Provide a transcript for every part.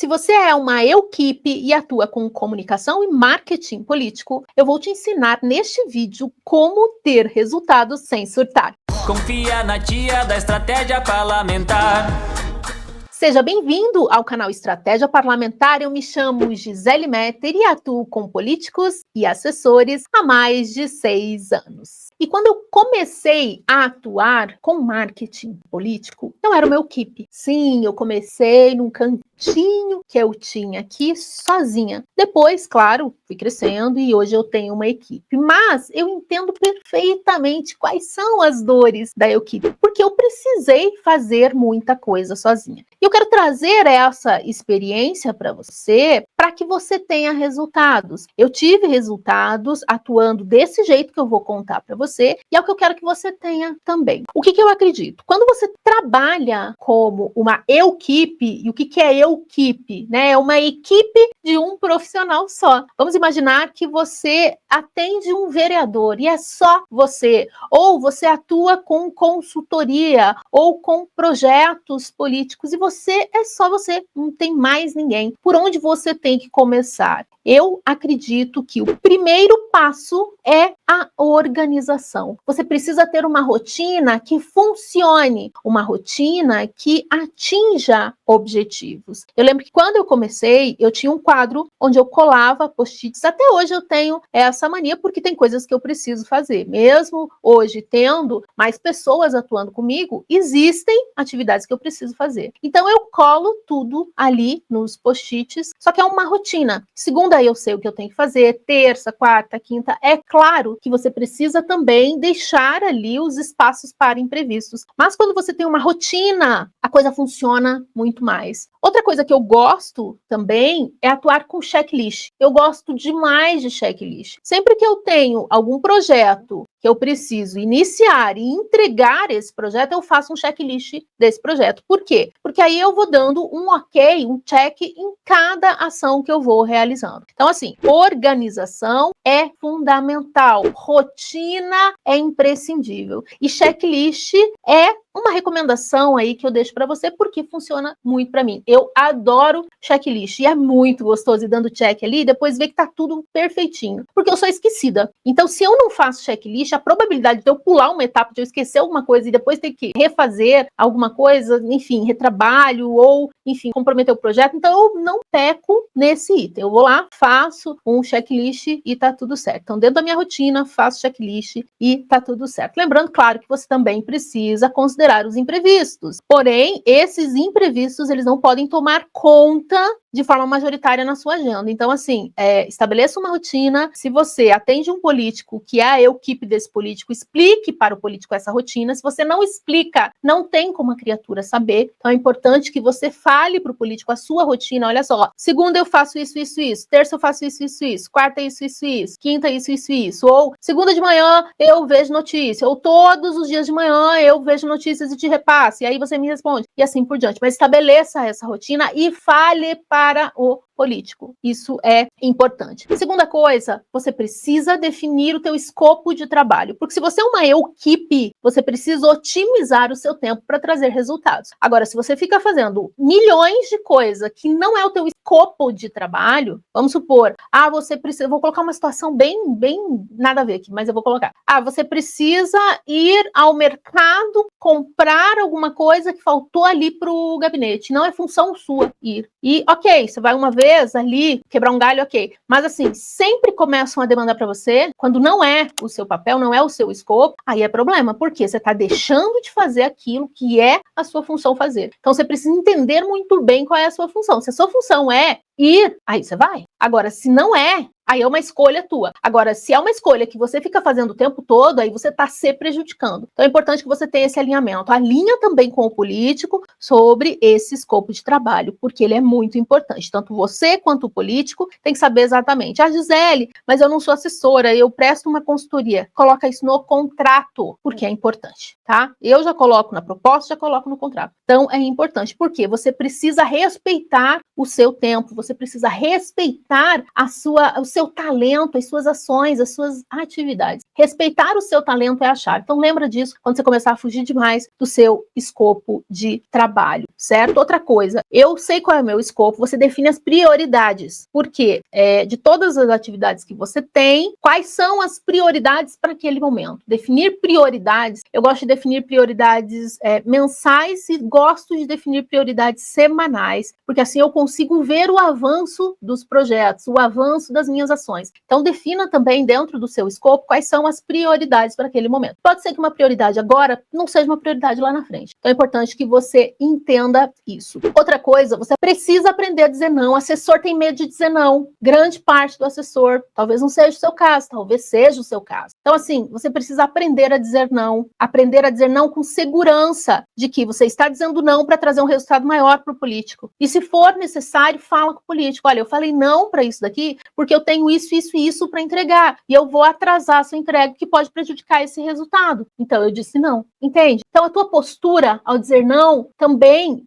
Se você é uma equipe e atua com comunicação e marketing político, eu vou te ensinar neste vídeo como ter resultados sem surtar. Confia na tia da estratégia parlamentar. Seja bem-vindo ao canal Estratégia Parlamentar. Eu me chamo Gisele Metter e atuo com políticos e assessores há mais de 6 anos. E quando eu comecei a atuar com marketing político, não era o meu equipe. Sim, eu comecei num cantinho que eu tinha aqui sozinha. Depois, claro, fui crescendo e hoje eu tenho uma equipe. Mas eu entendo perfeitamente quais são as dores da equipe, porque eu precisei fazer muita coisa sozinha. E eu quero trazer essa experiência para você, para que você tenha resultados. Eu tive resultados atuando desse jeito que eu vou contar para você, e é o que eu quero que você tenha também. O que eu acredito? Quando você trabalha como uma equipe, e o que é equipe, né? É uma equipe de um profissional só. Vamos imaginar que você atende um vereador e é só você, ou você atua com consultoria ou com projetos políticos e você é só você, não tem mais ninguém. Por onde você tem que começar? Eu acredito que o primeiro passo é a organização. Você precisa ter uma rotina que funcione, uma rotina que atinja objetivos. Eu lembro que quando eu comecei, eu tinha um quadro onde eu colava post-its. Até hoje eu tenho essa mania porque tem coisas que eu preciso fazer. Mesmo hoje tendo mais pessoas atuando comigo, existem atividades que eu preciso fazer. Então eu colo tudo ali nos post-its, só que é uma rotina. Segunda eu sei o que eu tenho que fazer, terça, quarta, quinta. É claro que você precisa também deixar ali os espaços para imprevistos. Mas quando você tem uma rotina, a coisa funciona muito mais. Outra coisa que eu gosto também é atuar com checklist. Eu gosto demais de checklist. Sempre que eu tenho algum projeto que eu preciso iniciar e entregar esse projeto, eu faço um checklist desse projeto. Por quê? Porque aí eu vou dando um ok, um check em cada ação que eu vou realizando. Então, assim, organização é fundamental, rotina é imprescindível e checklist é uma recomendação aí que eu deixo para você porque funciona muito para mim. Eu adoro checklist e é muito gostoso ir dando check ali e depois ver que tá tudo perfeitinho, porque eu sou esquecida. Então, se eu não faço checklist, a probabilidade de eu pular uma etapa, de eu esquecer alguma coisa e depois ter que refazer alguma coisa, enfim, retrabalho ou, enfim, comprometer o projeto, então eu não peco nesse item. Eu vou lá, faço um checklist e tá tudo certo. Então, dentro da minha rotina, faço checklist e tá tudo certo. Lembrando, claro, que você também precisa considerar os imprevistos. Porém, esses imprevistos, eles não podem tomar conta de forma majoritária na sua agenda. Então, assim, estabeleça uma rotina. Se você atende um político, que é a equipe desse político, explique para o político essa rotina. Se você não explica, não tem como a criatura saber. Então, é importante que você fale para o político a sua rotina. Olha só, segunda eu faço isso, isso, isso. Terça eu faço isso, isso, isso. Quarta isso, isso, isso. Quinta isso, isso, isso. Ou segunda de manhã eu vejo notícia. Ou todos os dias de manhã eu vejo notícias e te repasse. E aí você me responde. E assim por diante. Mas estabeleça essa rotina e fale para o político. Isso é importante. Segunda coisa, você precisa definir o teu escopo de trabalho, porque se você é uma equipe, você precisa otimizar o seu tempo para trazer resultados. Agora, se você fica fazendo milhões de coisas que não é o teu escopo de trabalho, vamos supor, você precisa, vou colocar uma situação bem nada a ver aqui, mas eu vou colocar. Você precisa ir ao mercado comprar alguma coisa que faltou ali pro gabinete. Não é função sua ir. E, ok, você vai uma vez ali, quebrar um galho, ok. Mas, assim, sempre começam a demandar para você, quando não é o seu papel, não é o seu escopo, aí é problema, porque você está deixando de fazer aquilo que é a sua função fazer. Então, você precisa entender muito bem qual é a sua função. Se a sua função é ir, aí você vai. Agora, se não é, aí é uma escolha tua. Agora, se é uma escolha que você fica fazendo o tempo todo, aí você está se prejudicando. Então é importante que você tenha esse alinhamento. Alinha também com o político sobre esse escopo de trabalho, porque ele é muito importante. Tanto você quanto o político tem que saber exatamente. Gisele, mas eu não sou assessora, eu presto uma consultoria. Coloca isso no contrato, porque é importante, tá? Eu já coloco na proposta, já coloco no contrato. Então é importante, porque você precisa respeitar o seu tempo, você precisa respeitar o seu talento, as suas ações, as suas atividades. Respeitar o seu talento é a chave. Então lembra disso quando você começar a fugir demais do seu escopo de trabalho, certo? Outra coisa, eu sei qual é o meu escopo, você define as prioridades. Por quê? De todas as atividades que você tem, quais são as prioridades para aquele momento? Definir prioridades, eu gosto de definir prioridades mensais e gosto de definir prioridades semanais, porque assim eu consigo ver o avanço dos projetos, o avanço das minhas ações. Então defina também dentro do seu escopo quais são as prioridades para aquele momento. Pode ser que uma prioridade agora não seja uma prioridade lá na frente. Então é importante que você entenda isso. Outra coisa, você precisa aprender a dizer não. O assessor tem medo de dizer não. Grande parte do assessor, talvez não seja o seu caso, talvez seja o seu caso. Então assim, você precisa aprender a dizer não com segurança de que você está dizendo não para trazer um resultado maior para o político. E se for necessário, fala com o político. Olha, eu falei não para isso daqui porque eu tenho isso, isso e isso para entregar. E eu vou atrasar a sua entrega que pode prejudicar esse resultado. Então eu disse não. Entende? Então a tua postura ao dizer não também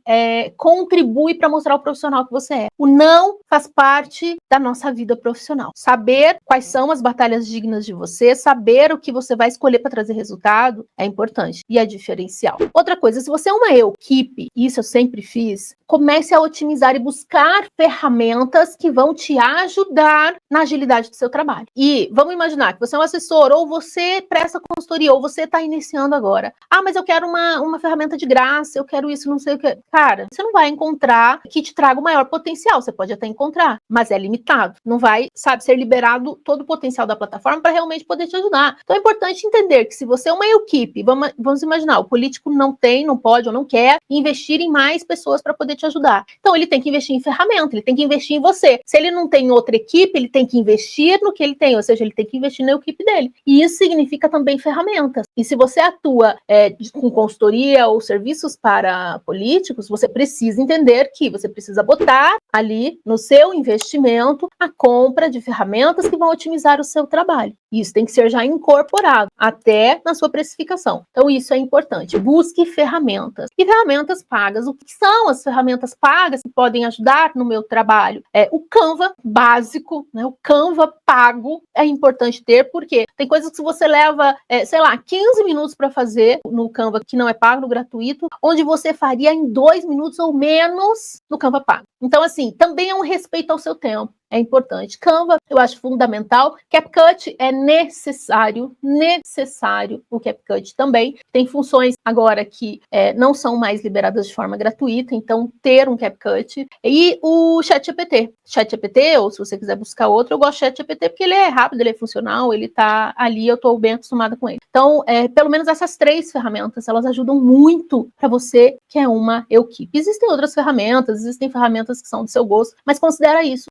contribui para mostrar o profissional que você é. O não faz parte da nossa vida profissional. Saber quais são as batalhas dignas de você, saber o que você vai escolher para trazer resultado é importante e é diferencial. Outra coisa, se você é uma equipe, isso eu sempre fiz, comece a otimizar e buscar ferramentas que vão te ajudar na agilidade do seu trabalho. E vamos imaginar que você é um assessor, ou você presta consultoria, ou você está iniciando agora. Ah, mas eu quero uma ferramenta de graça, eu quero isso, não sei o que. Cara, você não vai encontrar que te traga o maior potencial, você pode até encontrar, mas é limitado. Não vai, ser liberado todo o potencial da plataforma para realmente poder te ajudar. Então é importante entender que se você é uma equipe, vamos imaginar, o político não tem, não pode ou não quer investir em mais pessoas para poder te ajudar. Então ele tem que investir em ferramenta, ele tem que investir em você. Se ele não tem outra equipe, ele tem que investir no que ele tem, ou seja, ele tem que investir na equipe dele. E isso significa também ferramentas. E se você atua com consultoria ou serviços para políticos, você precisa entender que você precisa botar ali no seu investimento a compra de ferramentas que vão otimizar o seu trabalho. Isso tem que ser já incorporado até na sua precificação. Então isso é importante. Busque ferramentas. E ferramentas pagas. O que são as ferramentas pagas que podem ajudar no meu trabalho? O Canva básico, né? O Canva pago é importante ter, porque tem coisas que você leva, 15 minutos para fazer no Canva que não é pago, no gratuito, onde você faria em 2 minutos ou menos no Canva pago. Então, assim, também é um respeito ao seu tempo. É importante. Canva, eu acho fundamental. CapCut é necessário o CapCut também. Tem funções agora que não são mais liberadas de forma gratuita, então ter um CapCut. E o ChatGPT. ChatGPT, ou se você quiser buscar outro, eu gosto do ChatGPT porque ele é rápido, ele é funcional, ele tá ali, eu estou bem acostumada com ele. Então, pelo menos essas 3 ferramentas, elas ajudam muito para você que é uma equipe. Existem outras ferramentas, existem ferramentas que são do seu gosto, mas considera isso.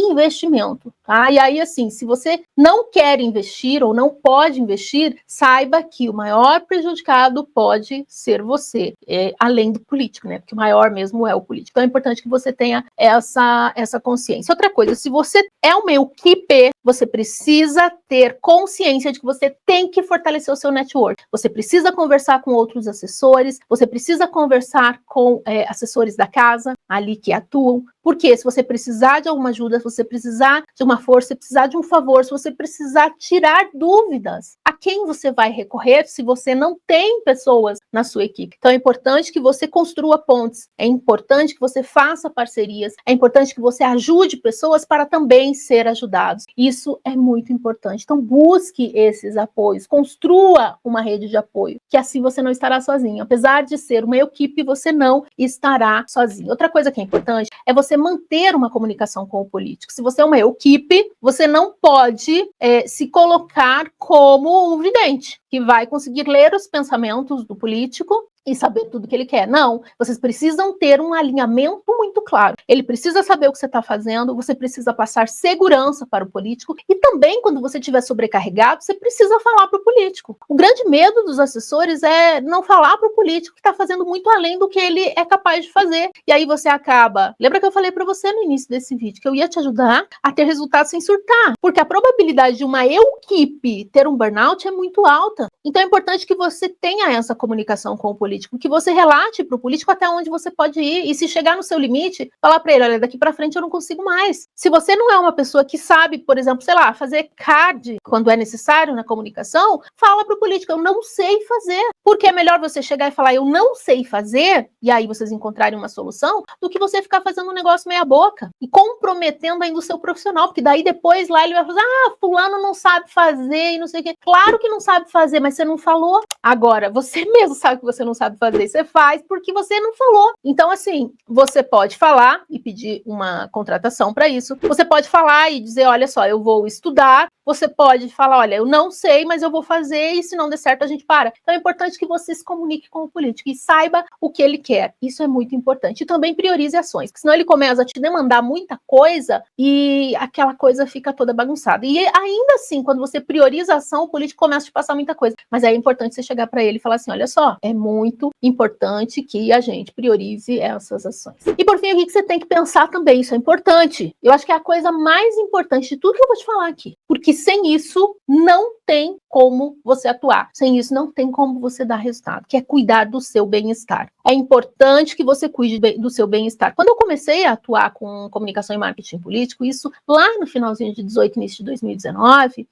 Investimento, tá? E aí, assim, se você não quer investir ou não pode investir, saiba que o maior prejudicado pode ser você, além do político, né? Porque o maior mesmo é o político. Então é importante que você tenha essa consciência. Outra coisa, se você é uma equipe, você precisa ter consciência de que você tem que fortalecer o seu network. Você precisa conversar com outros assessores, você precisa conversar com assessores da casa, ali que atuam, porque se você precisar de alguma ajuda, se você precisar de uma força, se precisar de um favor, se você precisar tirar dúvidas, a quem você vai recorrer se você não tem pessoas na sua equipe? Então é importante que você construa pontes, é importante que você faça parcerias, é importante que você ajude pessoas para também ser ajudados. Isso é muito importante. Então busque esses apoios, construa uma rede de apoio, que assim você não estará sozinho. Apesar de ser uma equipe, você não estará sozinho. Outra coisa que é importante é você manter uma comunicação com o político. Se você é uma equipe, você não pode se colocar como um vidente, que vai conseguir ler os pensamentos do político e saber tudo que ele quer. Não, vocês precisam ter um alinhamento muito claro. Ele precisa saber o que você está fazendo, você precisa passar segurança para o político e também, quando você estiver sobrecarregado, você precisa falar para o político. O grande medo dos assessores é não falar para o político que está fazendo muito além do que ele é capaz de fazer. E aí você acaba... Lembra que eu falei para você no início desse vídeo que eu ia te ajudar a ter resultados sem surtar? Porque a probabilidade de uma equipe ter um burnout é muito alta. Então é importante que você tenha essa comunicação com o político político, que você relate para o político até onde você pode ir, e se chegar no seu limite, falar para ele, olha, daqui para frente eu não consigo mais. Se você não é uma pessoa que sabe, por exemplo, sei lá, fazer card quando é necessário na comunicação, fala para o político, eu não sei fazer, porque é melhor você chegar e falar, eu não sei fazer, e aí vocês encontrarem uma solução, do que você ficar fazendo um negócio meia boca, e comprometendo ainda o seu profissional, porque daí depois lá ele vai falar, fulano não sabe fazer, e não sei o quê. Claro que não sabe fazer, mas você não falou. Agora, você mesmo sabe que você não sabe fazer, você faz porque você não falou. Então, assim, você pode falar e pedir uma contratação para isso, você pode falar e dizer, olha só, eu vou estudar, você pode falar, olha, eu não sei, mas eu vou fazer, e se não der certo a gente para. Então é importante que você se comunique com o político e saiba o que ele quer. Isso é muito importante. E também priorize ações, porque senão ele começa a te demandar muita coisa e aquela coisa fica toda bagunçada. E ainda assim, quando você prioriza a ação, o político começa a te passar muita coisa. Mas é importante você chegar para ele e falar assim, olha só, é muito importante que a gente priorize essas ações. E por fim, o que você tem que pensar também, isso é importante. Eu acho que é a coisa mais importante de tudo que eu vou te falar aqui. Porque sem isso, não tem como você atuar. Sem isso, não tem como você dar resultado, que é cuidar do seu bem-estar. É importante que você cuide do seu bem-estar. Quando eu comecei a atuar com comunicação e marketing político, isso lá no finalzinho de 18, início de 2019,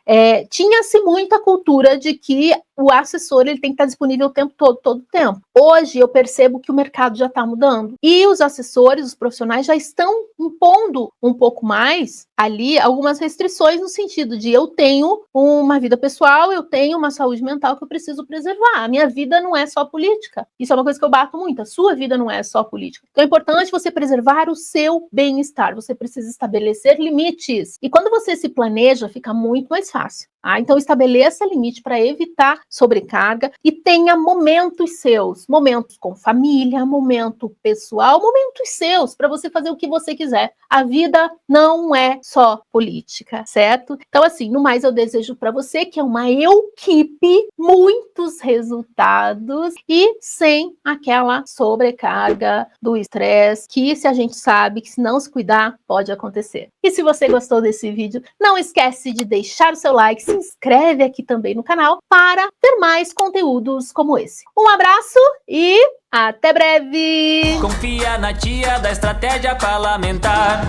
tinha-se muita cultura de que o assessor ele tem que estar disponível o tempo todo o tempo. Hoje eu percebo que o mercado já está mudando e os assessores, os profissionais já estão impondo um pouco mais ali algumas restrições no sentido de eu tenho uma vida pessoal, eu tenho uma saúde mental que eu preciso preservar. A minha vida não é só política. Isso é uma coisa que eu bato muito. A sua vida não é só política. Então é importante você preservar o seu bem-estar. Você precisa estabelecer limites. E quando você se planeja, fica muito mais fácil. Então estabeleça limite para evitar sobrecarga e tenha momentos seus, momentos com família, momento pessoal, momentos seus para você fazer o que você quiser. A vida não é só política, certo? Então assim, no mais eu desejo para você que é uma equipe, muitos resultados e sem aquela sobrecarga do estresse que se a gente sabe que se não se cuidar pode acontecer. E se você gostou desse vídeo, não esquece de deixar o seu like, se inscreve aqui também no canal para ter mais conteúdos como esse. Um abraço e até breve! Confia na tia da estratégia parlamentar.